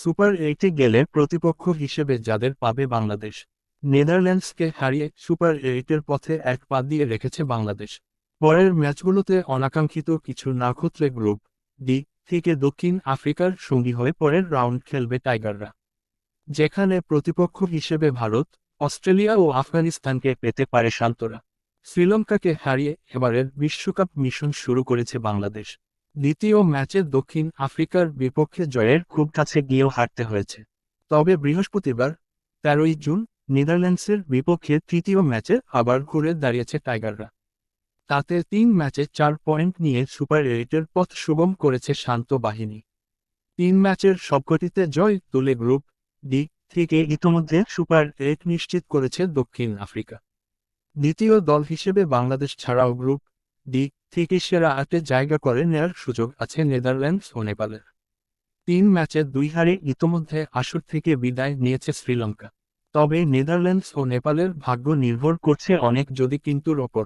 Super এইটে গেলে প্রতিপক্ষ হিসেবে যাদের পাবে বাংলাদেশ। নেদারল্যান্ডসকে হারিয়ে সুপার এইটের পথে এক পা দিয়ে রেখেছে বাংলাদেশ। পরের ম্যাচগুলোতে অনাকাঙ্ক্ষিত কিছু না ঘটলে গ্রুপ ডি থেকে দক্ষিণ আফ্রিকার সঙ্গী হয়ে পরের রাউন্ড খেলবে টাইগাররা, যেখানে প্রতিপক্ষ হিসেবে ভারত, অস্ট্রেলিয়া ও আফগানিস্তানকে পেতে পারে শান্তরা। শ্রীলঙ্কাকে হারিয়ে এবারের বিশ্বকাপ মিশন শুরু করেছে বাংলাদেশ। দ্বিতীয় ম্যাচে দক্ষিণ আফ্রিকার বিপক্ষে জয়ের খুব কাছে গিয়েও হারতে হয়েছে। তবে বৃহস্পতিবার 13ই জুন নেদারল্যান্ডসের বিপক্ষে তৃতীয় ম্যাচে আবার ঘুরে দাঁড়িয়েছে টাইগাররা। তাতে 3 ম্যাচে 4 পয়েন্ট নিয়ে সুপার এইটের পথ সুগম করেছে শান্ত বাহিনী। 3 ম্যাচের সবকটিতে জয় তুলে গ্রুপ ডি থেকে ইতোমধ্যে সুপার এইট নিশ্চিত করেছে দক্ষিণ আফ্রিকা। দ্বিতীয় দল হিসেবে বাংলাদেশ ছাড়াও গ্রুপ ডি থেকে সেরা 8-এ জায়গা করে নেয়ার সুযোগ আছে নেদারল্যান্ডস ও নেপালের। 3 ম্যাচে 2 হারে ইতোমধ্যে আসর থেকে বিদায় নিয়েছে শ্রীলঙ্কা। তবে নেদারল্যান্ডস ও নেপালের ভাগ্য নির্ভর করছে অনেক যদি কিন্তুর ওপর।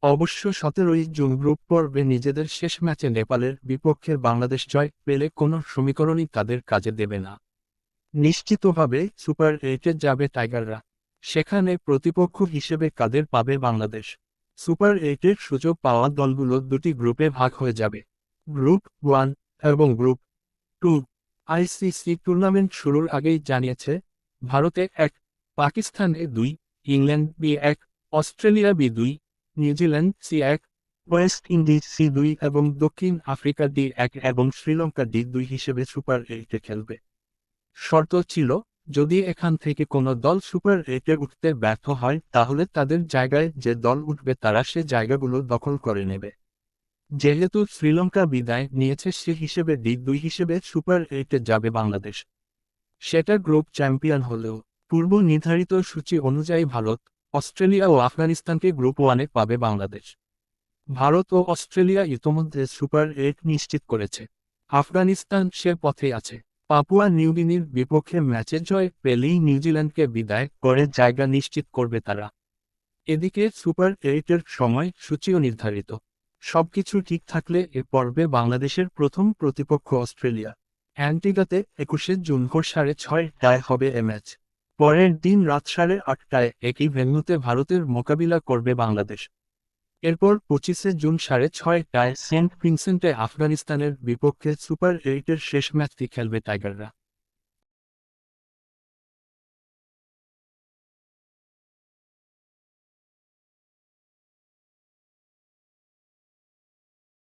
অবশ্য 17ই জুন গ্রুপ পর্বে নিজেদের শেষ ম্যাচে নেপালের বিপক্ষে বাংলাদেশ জয় পেলে কোনো সমীকরণই তাদের কাজে দেবে না। নিশ্চিতভাবে সুপার এইটে যাবে টাইগাররা। সেখানে প্রতিপক্ষ হিসেবে কাদের পাবে বাংলাদেশ। সুপার এইটের সুযোগ পাওয়া দলগুলো দুটি গ্রুপে ভাগ হয়ে যাবে, গ্রুপ 1 এবং গ্রুপ 2। আইসিসি টুর্নামেন্ট শুরুর আগেই জানিয়েছে, ভারতে 1, পাকিস্তানে 2, England B1, Australia B2, New Zealand C1, West Indies C2 এবং দক্ষিণ আফ্রিকা D1 এবং শ্রীলঙ্কা D2 হিসেবে সুপার এইটে খেলবে। শর্ত ছিল, যদি এখান থেকে কোনো দল সুপার এইটে উঠতে ব্যর্থ হয় তাহলে তাদের জায়গায় যে দল উঠবে তারা সে জায়গাগুলো দখল করে নেবে। যেহেতু শ্রীলঙ্কা বিদায় নিয়েছে সে হিসেবে D2 হিসেবে সুপার এইটে যাবে বাংলাদেশ। সেটা গ্রুপ চ্যাম্পিয়ন হলেও পূর্ব নির্ধারিত সূচি অনুযায়ী ভারত, অস্ট্রেলিয়া ও আফগানিস্তানকে গ্রুপ 1-এ পাবে বাংলাদেশ। ভারত ও অস্ট্রেলিয়া ইতোমধ্যে সুপার এইট নিশ্চিত করেছে। আফগানিস্তান সে পথেই আছে। পাপুয়া নিউগিনির বিপক্ষে ম্যাচে জয় পেলেই নিউজিল্যান্ডকে বিদায় করে জায়গা নিশ্চিত করবে তারা। এদিকে সুপার এইটের সময় সূচিও নির্ধারিত। সবকিছু ঠিক থাকলে এ পর্বে বাংলাদেশের প্রথম প্রতিপক্ষ অস্ট্রেলিয়া। অ্যান্টিগাতে 21শে জুন ভোর 6:30টায় হবে এ ম্যাচ। পরের দিন রাত 8:30টায় একই ভেন্যুতে ভারতের মোকাবিলা করবে বাংলাদেশ। এরপর 25শে জুন 6:30টায় সেন্ট ভিনসেন্টে আফগানিস্তানের বিপক্ষে সুপার এইটের শেষ ম্যাচটি খেলবে টাইগাররা।